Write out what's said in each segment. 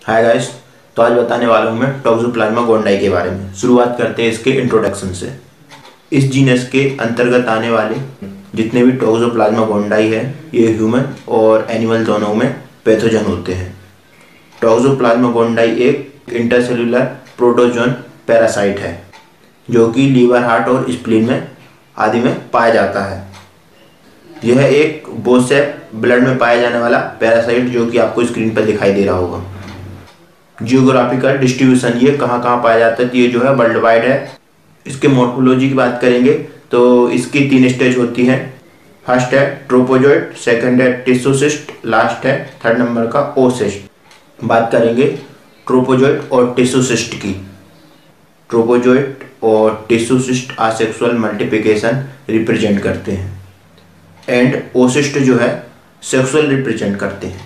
Hi guys. तो आज बताने वाला हूँ मैं टॉक्सोप्लाज्मा गोंडाई के बारे में। शुरुआत करते हैं इसके इंट्रोडक्शन से। इस जीनस के अंतर्गत आने वाले जितने भी टॉक्सोप्लाज्मा गोंडाई है ये ह्यूमन और एनिमल दोनों में पैथोजन होते हैं। टॉक्सोप्लाज्मा गोंडाई एक इंटरसेल्युलर प्रोटोजोन पैरासाइट है जो कि लीवर, हार्ट और स्प्लीन में आदि में पाया जाता है। यह एक बोसेप ब्लड में पाया जाने वाला पैरासाइट जो कि आपको स्क्रीन पर दिखाई दे रहा होगा। जियोग्राफिकल डिस्ट्रीब्यूशन ये कहाँ कहाँ पाया जाता है, तो ये जो है वर्ल्ड वाइड है। इसके मॉर्फोलॉजी की बात करेंगे तो इसकी 3 स्टेज होती हैं। फर्स्ट है ट्रोपोजोइट, सेकंड है टिश्यूसिस्ट, लास्ट है 3rd नंबर का ओसिस्ट। बात करेंगे ट्रोपोजोइट और टिश्यूसिस्ट की। ट्रोपोजोइट और टिश्यूसिस्ट आसेक्सुअल मल्टीप्लिकेशन रिप्रेजेंट करते हैं एंड ओसिस्ट जो है सेक्सुअल रिप्रेजेंट करते हैं।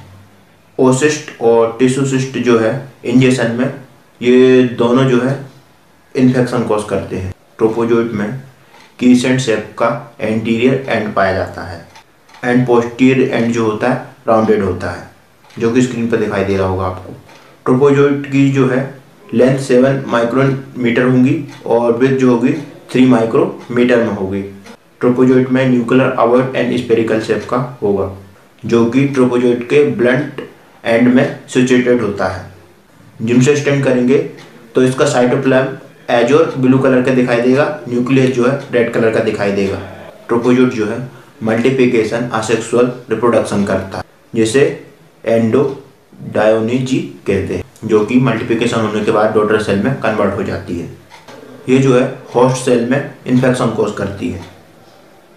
ओसिस्ट और टिश्यूसिस्ट जो है इंजेक्शन में ये दोनों जो है इन्फेक्शन कॉज करते हैं। ट्रोपोजोइट में क्रीसेंट शेप का एंटीरियर एंड पाया जाता है एंड पोस्टीरियर एंड जो होता है राउंडेड होता है जो कि स्क्रीन पर दिखाई दे रहा होगा आपको। ट्रोपोजोइट की जो है लेंथ 7 माइक्रोमीटर होगी और विड्थ जो होगी 3 माइक्रोमीटर में होगी। ट्रोपोजोइट में nuclear avoid and spherical shape का होगा जो कि ट्रोपोजोइट के ब्लंट एंड में सिचुएटेड होता है। जिनसे स्टैंड करेंगे तो इसका साइटोप्लाज्म एजोर ब्लू कलर का दिखाई देगा, न्यूक्लियस जो है रेड कलर का दिखाई देगा। ट्रोपोजोइट जो है मल्टीप्लिकेशन असेक्सुअल रिप्रोडक्शन करता है जिसे एंडोडायोनिजी कहते हैं, जो कि मल्टीप्लिकेशन होने के बाद डॉटर सेल में कन्वर्ट हो जाती है। ये जो है होस्ट सेल में इन्फेक्शन कॉज करती है,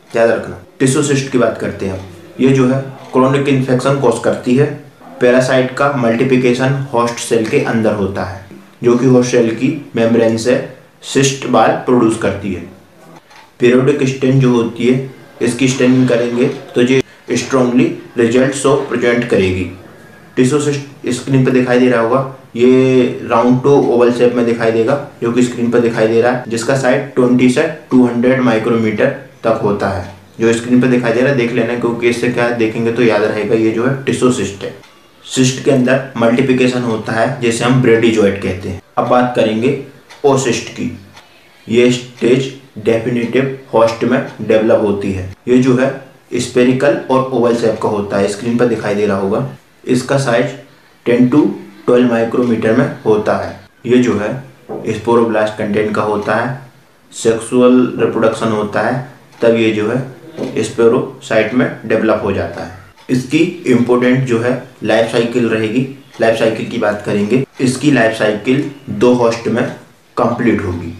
याद रखना। टिश्यूसिस्ट की बात करते हैं अब। ये जो है क्रोनिक इन्फेक्शन कॉज करती है। पैरासाइट का मल्टीप्लिकेशन होस्ट सेल के अंदर होता है जो कि होस्ट सेल की मेम्ब्रेन से सिस्ट बाल प्रोड्यूस करती है। पीरियोडिक स्टेन जो होती है इसकी स्टेनिंग करेंगे तो ये स्ट्रांगली रिजल्ट शो प्रेजेंट करेगी। टिश्यूसिस्ट स्क्रीन पर दिखाई दे रहा होगा, ये राउंड टू ओवल शेप में दिखाई देगा जो कि स्क्रीन पर दिखाई दे रहा है, जिसका साइज 20 से 200 माइक्रोमीटर तक होता है जो स्क्रीन पर दिखाई दे रहा है। देख लेना क्योंकि इससे क्या देखेंगे तो याद रहेगा। ये जो है टिश्यूसिस्ट है। सिस्ट के अंदर मल्टीप्लिकेशन होता है जिसे हम ब्रेडीजॉइट कहते हैं। अब बात करेंगे ओसिस्ट की। ये स्टेज डेफिनेटिव होस्ट में डेवलप होती है। ये जो है स्पेरिकल और ओवल शेप का होता है, स्क्रीन पर दिखाई दे रहा होगा। इसका साइज 10 to 12 माइक्रोमीटर में होता है। ये जो है स्पोरोब्लास्ट कंटेंट का होता है। सेक्सुअल रिप्रोडक्शन होता है तब ये जो है स्पोरोसाइट में डेवलप हो जाता है। इसकी इम्पोर्टेंट जो है लाइफ साइकिल रहेगी। लाइफ साइकिल की बात करेंगे, इसकी लाइफ साइकिल 2 होस्ट में कंप्लीट होगी,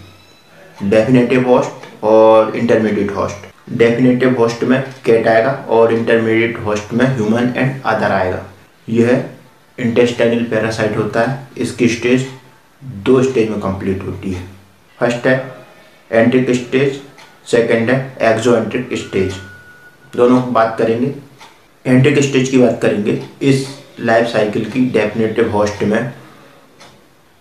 डेफिनेटिव होस्ट और इंटरमीडिएट होस्ट। डेफिनेटिव होस्ट में कैट आएगा और इंटरमीडिएट होस्ट में ह्यूमन एंड अदर आएगा। यह इंटेस्टाइनल पैरासाइट होता है। इसकी स्टेज 2 स्टेज में कंप्लीट होती है। फर्स्ट है एंट्रिक स्टेज, सेकेंड है एक्सोएंट्रिक स्टेज। दोनों की बात करेंगे। एंट्रिक स्टेज की बात करेंगे, इस लाइफ साइकिल की डेफिनेटिव होस्ट में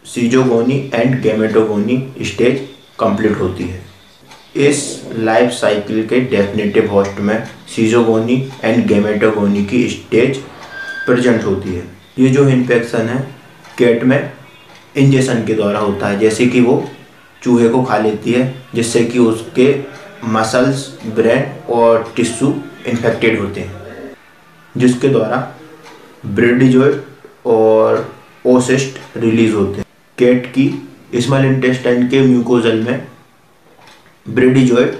सीजोगोनी एंड गैमेटोगोनी स्टेज कंप्लीट होती है। इस लाइफ साइकिल के डेफिनेटिव होस्ट में सीजोगोनी एंड गैमेटोगोनी की स्टेज प्रेजेंट होती है। ये जो इन्फेक्शन है कैट में इंजेक्शन के द्वारा होता है, जैसे कि वो चूहे को खा लेती है जिससे कि उसके मसल्स, ब्रेन और टिश्यू इन्फेक्टेड होते हैं, जिसके द्वारा ब्रेडीजॉइट और ओसिस्ट रिलीज होते हैं। कैट की स्मॉल इंटेस्टाइन के म्यूकोजल में ब्रेडीजॉइट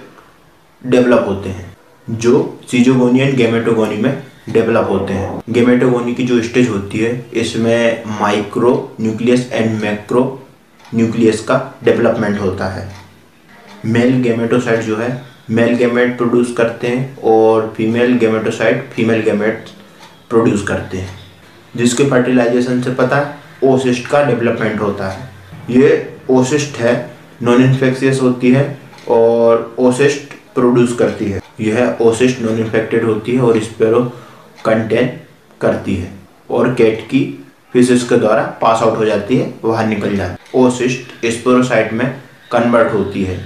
डेवलप होते हैं जो सीजोगोनी एंड गैमेटोगोनी में डेवलप होते हैं। गैमेटोगोनी की जो स्टेज होती है इसमें micro nucleus and macro nucleus का डेवलपमेंट होता है। मेल गैमेटोसाइट जो है मेल गैमेट प्रोड्यूस करते हैं और female gametocyte female gamete produce करते हैं, जिसके फर्टिलाइजेशन से पता है ओसिस्ट का डेवलपमेंट होता है। ये ओसिस्ट है नॉन इन्फेक्शियस होती है और ओसिस्ट प्रोड्यूस करती है। यह ओसिस्ट नॉन इन्फेक्टेड होती है और स्पेरो कंटेन करती है और कैट की फिशेस के द्वारा पास आउट हो जाती है, बाहर निकल जाती है। ओसिस्ट स्पोरोसाइट में कन्वर्ट होती है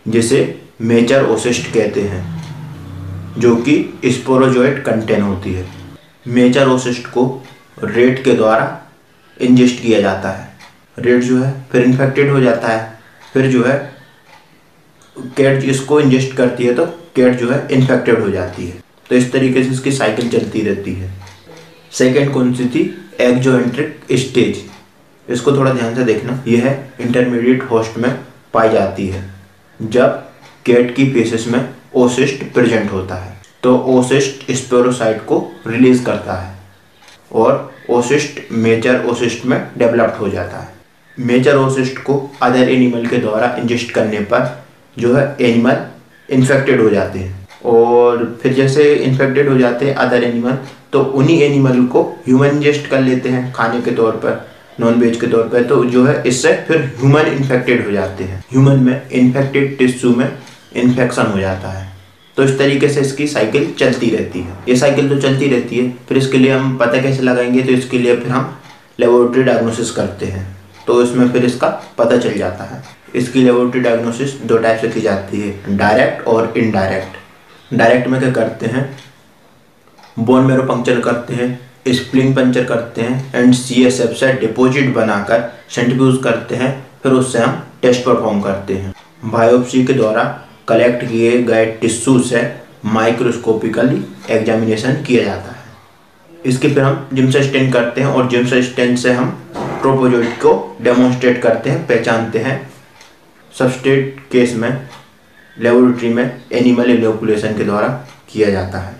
जिसे मेजर ओसिस्ट कहते हैं जो कि स्पोरोजोइट कंटेन होती है। मेजर ओसिस्ट को रेट के द्वारा इंजेस्ट किया जाता है। रेट जो है फिर इन्फेक्टेड हो जाता है, फिर जो है कैट इसको इंजेस्ट करती है तो कैट जो है इन्फेक्टेड हो जाती है। तो इस तरीके से इसकी साइकिल चलती रहती है। सेकेंड कौन सी थी? एक्जोएंट्रिक स्टेज। इसको थोड़ा ध्यान से देखना। यह इंटरमीडिएट होस्ट में पाई जाती है जब कैट की फेसेस में ओसिस्ट प्रेजेंट होता है। तो ओसिस्ट स्पोरोसाइट को रिलीज करता है और ओसिस्ट मेजर ओसिस्ट में डेवलप्ड हो जाता है। मेजर ओसिस्ट को अदर एनिमल के द्वारा इंजेस्ट करने पर जो है एनिमल इन्फेक्टेड हो जाते हैं, और फिर जैसे इन्फेक्टेड हो जाते हैं अदर एनिमल, तो उन्हीं एनिमल को ह्यूमन इंजेस्ट कर लेते हैं खाने के तौर पर, नॉन वेज के तौर पर। तो जो है इससे फिर ह्यूमन इन्फेक्टेड हो जाते हैं। ह्यूमन में इन्फेक्टेड टिश्यू में इन्फेक्शन हो जाता है। तो इस तरीके से इसकी साइकिल चलती रहती है। ये साइकिल तो चलती रहती है, फिर इसके लिए हम पता कैसे लगाएंगे? तो इसके लिए फिर हम लेबोरेटरी डायग्नोसिस करते हैं, तो इसमें फिर इसका पता चल जाता है। इसकी लेबोरेटरी डायग्नोसिस दो टाइप से की जाती है, डायरेक्ट और इनडायरेक्ट। डायरेक्ट में क्या करते हैं? बोन मैरो पंक्चर करते हैं, स्प्लिंग पंक्चर करते हैं एंड CSF से डिपॉजिट बनाकर सेंट्रीफ्यूज करते हैं, फिर उससे हम टेस्ट परफॉर्म करते हैं। बायोप्सी के द्वारा कलेक्ट किए गए टिश्यू से माइक्रोस्कोपिकली एग्जामिनेशन किया जाता है। इसके फिर हम जिम्स स्टेन करते हैं और जिम्स स्टेन से हम ट्रोपोजोइट को डेमोन्स्ट्रेट करते हैं, पहचानते हैं। सबस्ट्रेट केस में लेबोरेटरी में एनिमल इनोकुलेशन के द्वारा किया जाता है।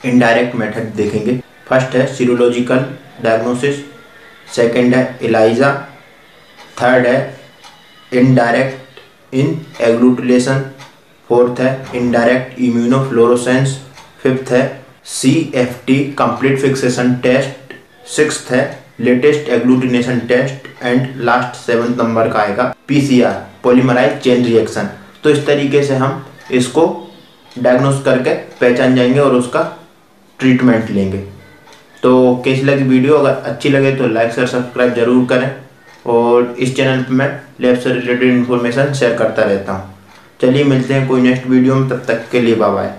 इनडायरेक्ट मेथड देखेंगे। फर्स्ट है सीरोलॉजिकल डायग्नोसिस, सेकंड है एलाइजा, थर्ड है इनडायरेक्ट इन एग्लूटिलेशन, फोर्थ है इनडायरेक्ट इम्यूनोफ्लोरोसेंस, फिफ्थ है CFT complete fixation test, sixth है latest agglutination test and last 7th number का आएगा PCR पॉलीमराइज चेन रिएक्शन। तो इस तरीके से हम इसको डायग्नोस करके पहचान जाएंगे और उसका ट्रीटमेंट लेंगे। तो कैसी लगी वीडियो? अगर अच्छी लगे तो लाइक शेयर सब्सक्राइब जरूर करें, और इस चैनल पर मैं लैब से रिलेटेड इन्फॉर्मेशन शेयर करता रहता हूँ। चलिए मिलते हैं कोई नेक्स्ट वीडियो में, तब तक के लिए बाय बाय।